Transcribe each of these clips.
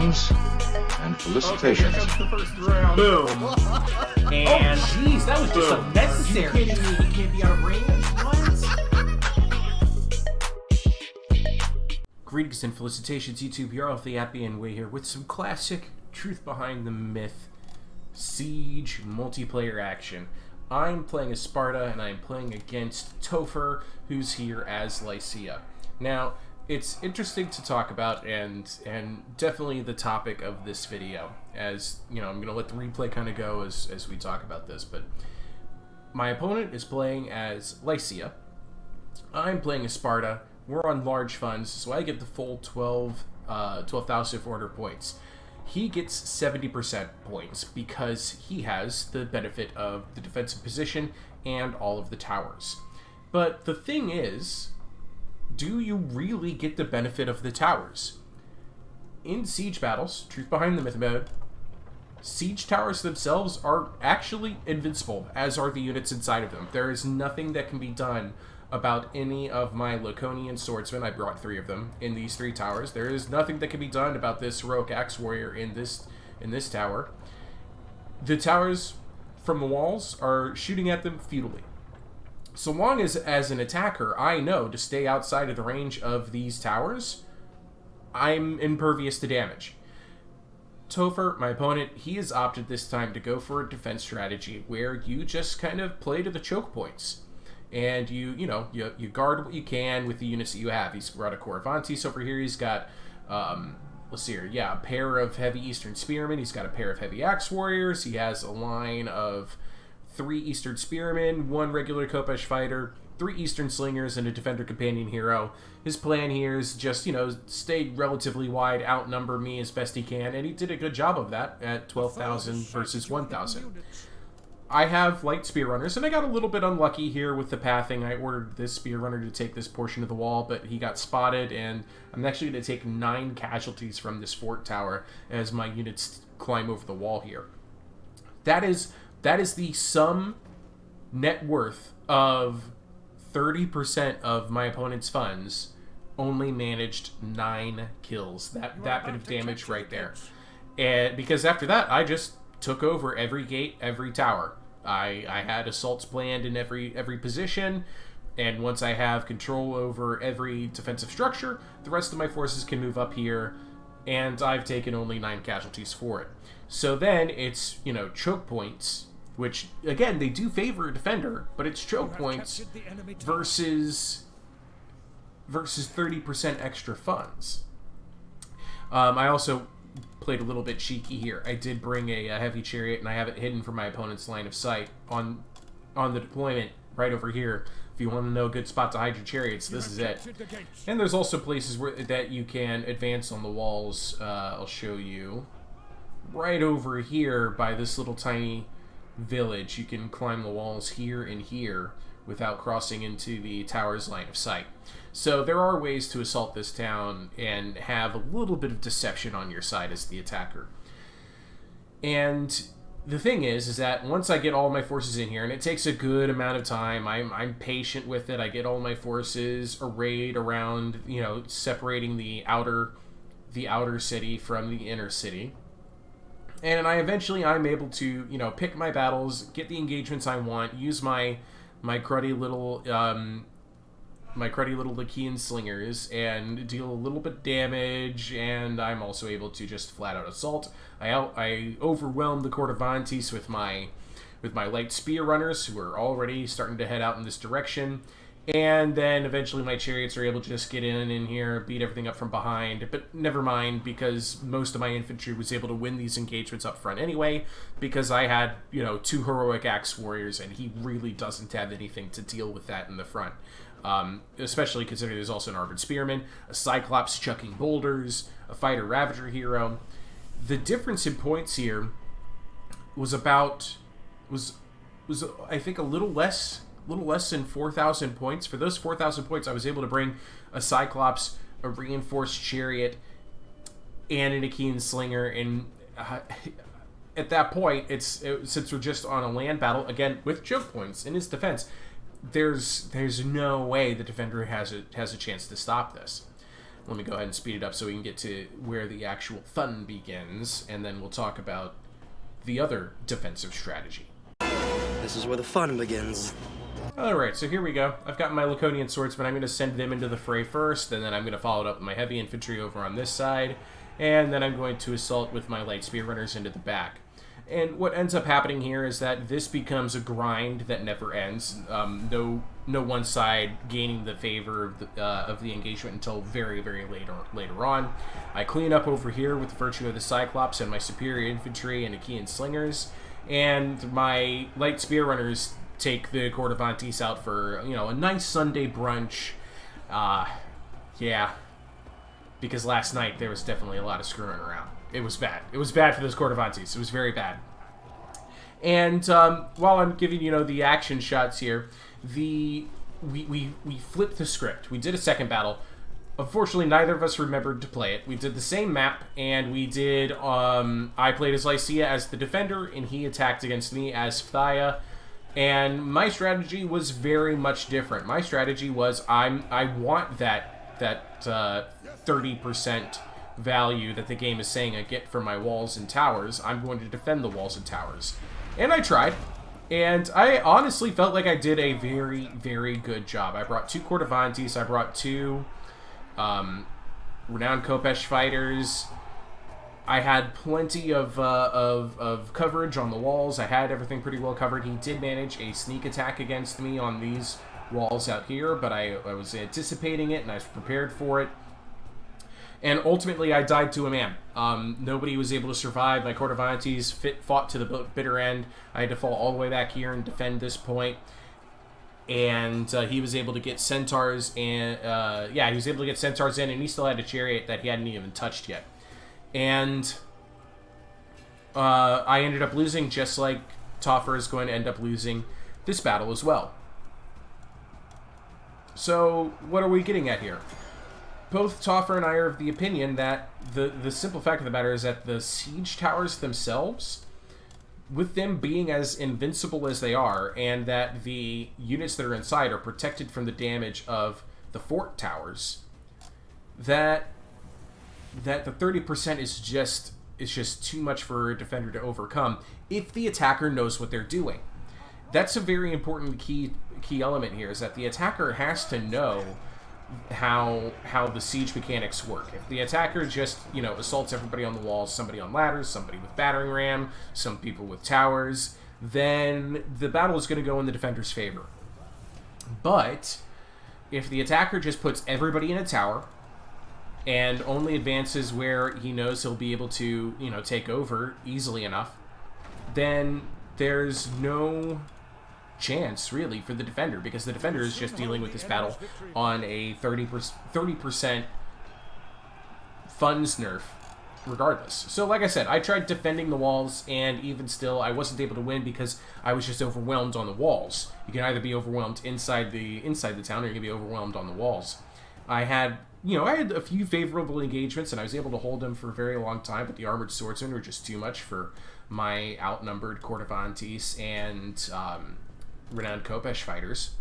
Congratulations and felicitations. Okay, here comes the first round. Boom. And Jeez, that was just Boom. unnecessary. You kidding me? You can't be out of range? What? Greetings and felicitations, YouTube. You're off the Appian Way here with some classic truth behind the myth Siege multiplayer action. I'm playing as Sparta, and I'm playing against Topher, who's here as Lycia. Now, it's interesting to talk about, and definitely the topic of this video. As you know, I'm going to let the replay kind of go as we talk about this. But my opponent is playing as Lycia. I'm playing as Sparta. We're on large funds, so I get the full 12,400 points. He gets 70% points because he has the benefit of the defensive position and all of the towers. But the thing is, do you really get the benefit of the towers? In siege battles, truth behind the myth mode, siege towers themselves are actually invincible, as are the units inside of them. There is nothing that can be done about any of my Laconian swordsmen. I brought 3 of them in these 3 towers. There is nothing that can be done about this heroic axe warrior in this tower. The towers from the walls are shooting at them futilely. So long as an attacker, I know to stay outside of the range of these towers, I'm impervious to damage. Topher, my opponent, he has opted this time to go for a defense strategy where you just kind of play to the choke points. And you guard what you can with the units that you have. He's brought a Coravantes over here. He's got, let's see here, yeah, a pair of heavy Eastern Spearmen. He's got a pair of heavy Axe Warriors. He has a line of 3 Eastern Spearmen, 1 regular Khopesh fighter, 3 Eastern Slingers, and a Defender Companion hero. His plan here is just, stay relatively wide, outnumber me as best he can, and he did a good job of that at 12,000 versus 1,000. I have light spear runners, and I got a little bit unlucky here with the pathing. I ordered this spear runner to take this portion of the wall, but he got spotted, and I'm actually going to take 9 casualties from this fort tower as my units climb over the wall here. That is the sum net worth of 30% of my opponent's funds. Only managed 9 kills. That bit of damage right there. And because after that, I just took over every gate, every tower. I had assaults planned in every position, and once I have control over every defensive structure, the rest of my forces can move up here, and I've taken only 9 casualties for it. So then it's, choke points, which, again, they do favor a defender, but it's choke points versus 30% extra funds. I also played a little bit cheeky here. I did bring a heavy chariot, and I have it hidden from my opponent's line of sight on the deployment right over here. If you want to know a good spot to hide your chariots, this is it. And there's also places that you can advance on the walls. I'll show you. Right over here by this little tiny village, you can climb the walls here and here without crossing into the tower's line of sight. So there are ways to assault this town and have a little bit of deception on your side as the attacker. And the thing is that once I get all my forces in here, and it takes a good amount of time, I'm patient with it. I get all my forces arrayed around, separating the outer city from the inner city. And I'm able to, pick my battles, get the engagements I want, use my cruddy little Lachean slingers, and deal a little bit of damage, and I'm also able to just flat out assault. I overwhelm the Coravantes with my light spear runners, who are already starting to head out in this direction. And then eventually my chariots are able to just get in here, beat everything up from behind. But never mind, because most of my infantry was able to win these engagements up front anyway, because I had, 2 heroic axe warriors, and he really doesn't have anything to deal with that in the front. Especially considering there's also an Armored Spearman, a Cyclops chucking boulders, a Fighter Ravager hero. The difference in points here was I think a little less than 4,000 points. For those 4,000 points, I was able to bring a Cyclops, a reinforced chariot, and an Achaean slinger. And at that point, since we're just on a land battle, again, with choke points in his defense, there's no way the defender has a chance to stop this. Let me go ahead and speed it up so we can get to where the actual fun begins, and then we'll talk about the other defensive strategy. This is where the fun begins. Alright, so here we go. I've got my Laconian swordsmen. I'm going to send them into the fray first, and then I'm going to follow it up with my heavy infantry over on this side, and then I'm going to assault with my light spear runners into the back. And what ends up happening here is that this becomes a grind that never ends. No one side gaining the favor of the engagement until very, very later on. I clean up over here with the virtue of the Cyclops and my superior infantry and Achaean slingers, and my light spear runners take the Cordovantes out for, you know, a nice Sunday brunch. Yeah, because last night there was definitely a lot of screwing around. It was bad. It was bad for those Cordovantes. It was very bad. And while I'm giving, you know, the action shots here, we flipped the script. We did a second battle. Unfortunately, neither of us remembered to play it. We did the same map, and we did, I played as Lycia as the defender, and he attacked against me as Phthia. And my strategy was very much different. My strategy was I want that 30% value that the game is saying I get from my walls and towers. I'm going to defend the walls and towers. And I tried. And I honestly felt like I did a very, very good job. I brought 2 Cordovantes. I brought 2 renowned Khopesh fighters. I had plenty of coverage on the walls. I had everything pretty well covered. He did manage a sneak attack against me on these walls out here, but I was anticipating it and I was prepared for it. And ultimately, I died to a man. Nobody was able to survive. My Cordovantes fought to the bitter end. I had to fall all the way back here and defend this point. And he was able to get centaurs, and he was able to get centaurs in, and he still had a chariot that he hadn't even touched yet. And I ended up losing, just like Topher is going to end up losing this battle as well. So, what are we getting at here? Both Topher and I are of the opinion that the simple fact of the matter is that the siege towers themselves, with them being as invincible as they are, and that the units that are inside are protected from the damage of the fort towers, that the 30% is just too much for a defender to overcome if the attacker knows what they're doing. That's a very important key element here, is that the attacker has to know how the siege mechanics work. If the attacker just, you know, assaults everybody on the walls, somebody on ladders, somebody with battering ram, some people with towers, then the battle is going to go in the defender's favor. But if the attacker just puts everybody in a tower and only advances where he knows he'll be able to, you know, take over easily enough, then there's no chance really for the defender, because the defender is just dealing with this battle on a 30% funds nerf regardless. So like I said, I tried defending the walls, and even still I wasn't able to win because I was just overwhelmed on the walls. You can either be overwhelmed inside the town, or you can be overwhelmed on the walls. I had a few favorable engagements, and I was able to hold them for a very long time, but the armored swordsmen were just too much for my outnumbered Cordovantes and renowned Khopesh fighters.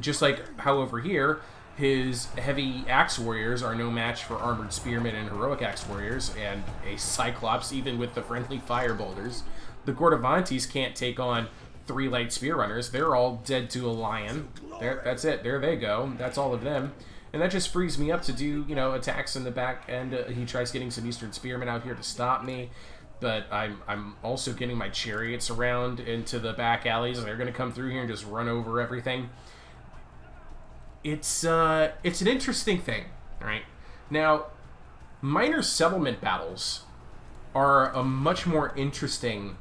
Just like how over here, his heavy axe warriors are no match for armored spearmen and heroic axe warriors, and a Cyclops, even with the friendly fire bolters. The Cordovantes can't take on 3 light spear runners. They're all dead to a lion. That's it. There they go. That's all of them. And that just frees me up to do, attacks in the back end. He tries getting some Eastern Spearmen out here to stop me. But I'm also getting my chariots around into the back alleys, and they're going to come through here and just run over everything. It's an interesting thing, right? Now, minor settlement battles are a much more interesting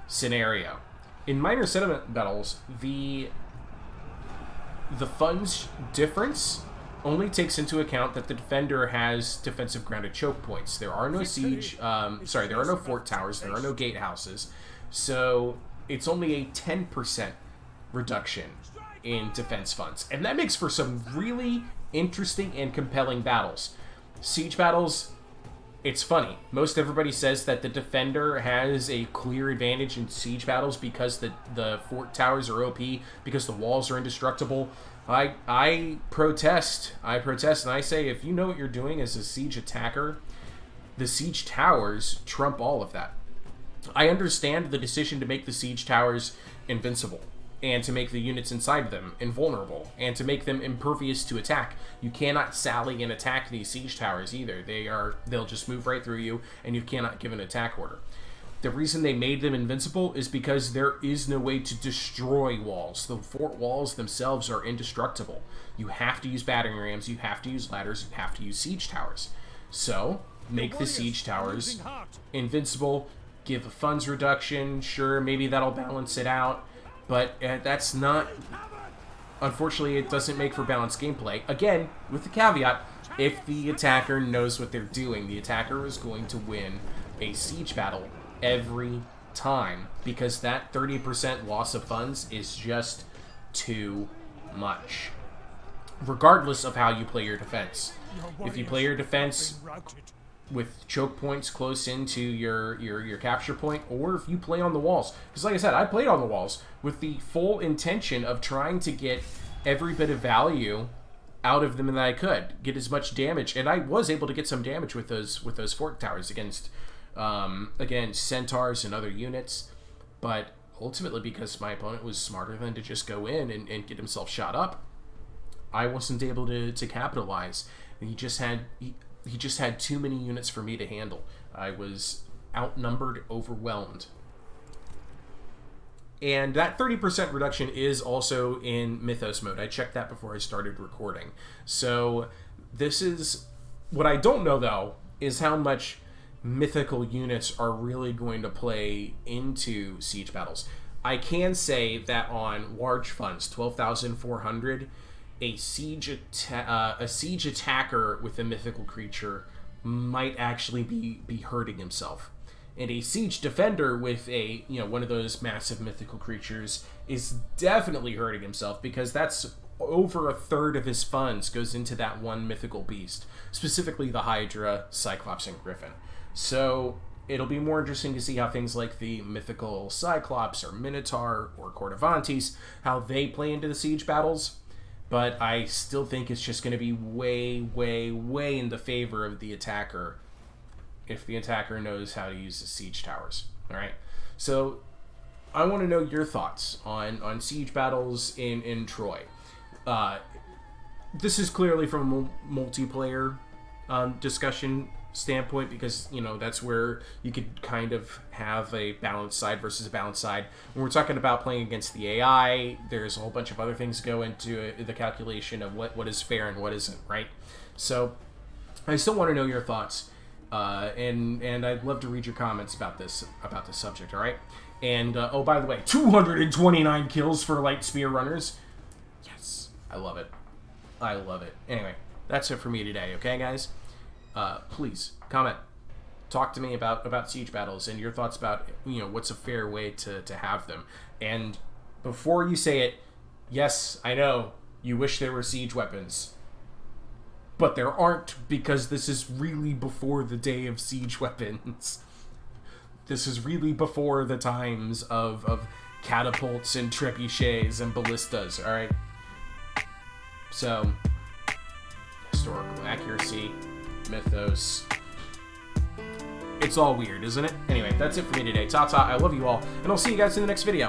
scenario. In minor settlement battles, the funds difference only takes into account that the defender has defensive grounded choke points. There are no there are no fort towers, there are no gatehouses, so it's only a 10% reduction in defense funds. And that makes for some really interesting and compelling battles. Siege battles, it's funny. Most everybody says that the defender has a clear advantage in siege battles because the fort towers are OP, because the walls are indestructible. I protest. I protest, and I say, if you know what you're doing as a siege attacker, the siege towers trump all of that. I understand the decision to make the siege towers invincible, and to make the units inside them invulnerable, and to make them impervious to attack. You cannot sally and attack these siege towers either. They'll just move right through you, and you cannot give an attack order. The reason they made them invincible is because there is no way to destroy walls. The fort walls themselves are indestructible. You have to use battering rams, you have to use ladders, you have to use siege towers. So, make the siege towers invincible, give a funds reduction, sure, maybe that'll balance it out, but that's not... Unfortunately, it doesn't make for balanced gameplay. Again, with the caveat, if the attacker knows what they're doing, the attacker is going to win a siege battle every time, because that 30% loss of funds is just too much. Regardless of how you play your defense. If you play your defense with choke points close into your capture point, or if you play on the walls. Because like I said, I played on the walls with the full intention of trying to get every bit of value out of them that I could. Get as much damage, and I was able to get some damage with those fort towers against centaurs and other units, but ultimately because my opponent was smarter than to just go in and get himself shot up, I wasn't able to capitalize. He just had too many units for me to handle. I was outnumbered, overwhelmed. And that 30% reduction is also in Mythos mode. I checked that before I started recording. So this is... What I don't know, though, is how much mythical units are really going to play into siege battles. I can say that on large funds, 12,400, a siege attacker with a mythical creature might actually be hurting himself, and a siege defender with a one of those massive mythical creatures is definitely hurting himself, because that's over a third of his funds goes into that one mythical beast, specifically the Hydra, Cyclops, and Griffin. So it'll be more interesting to see how things like the mythical Cyclops or Minotaur or Cordovantes, how they play into the siege battles. But I still think it's just going to be way, way, way in the favor of the attacker if the attacker knows how to use the siege towers. All right. So I want to know your thoughts on siege battles in Troy. This is clearly from a multiplayer discussion standpoint, because that's where you could kind of have a balanced side versus a balanced side. When we're talking about playing against the AI, there's a whole bunch of other things go into the calculation of what is fair and what isn't, right? So I still want to know your thoughts, and I'd love to read your comments about this subject. All right. And oh, by the way, 229 kills for light spear runners. Yes, I love it. I love it. Anyway, that's it for me today. Okay, guys. Please comment, talk to me about siege battles and your thoughts about what's a fair way to have them. And before you say it, yes, I know you wish there were siege weapons, but there aren't, because this is really before the day of siege weapons. This is really before the times of catapults and trebuchets and ballistas. All right. So historical accuracy, Mythos. It's all weird, isn't it? Anyway, that's it for me today. Ta-ta, I love you all, and I'll see you guys in the next video.